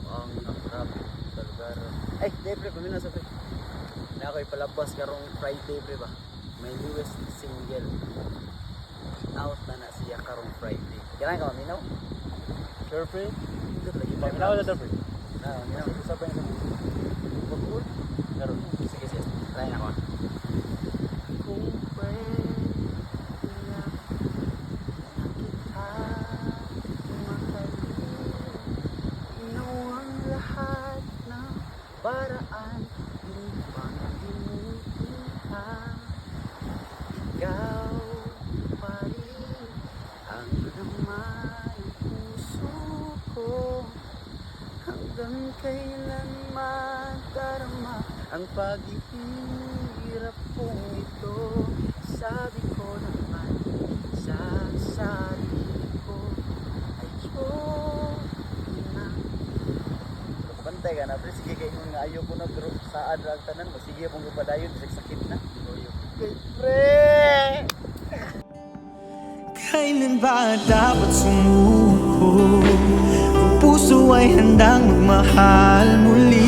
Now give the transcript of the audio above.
Ang traffic sa lugar. Ay, pre, pamina sa pre. Na ako'y palabas karong Friday pre ba. May newest single. Out na siya karong Friday. Kailangan ka maminaw? Sure, pre? Hindi lagi pa. Paminaw na pre. Maminaw. Isa pa yung Bakul? meron. Sige, sige. Try na ko. Kung pwede na kita mahalin, inawang lahat ng paraan, hindi pang dinitihan. Ikaw pa rin ang laman ng puso ko, hanggang kailan madarama ang paghihirap kong ito. Sabi ko naman sa sarili ko, ayoko na. Pantay ka na, pre. Sige kayo nga ayoko na, pero sa adrag tanan mo, sige pong gupadayon, sakit na. Okay, pre! Kailan ba dapat sumuko? Ang puso ay handang magmahal muli.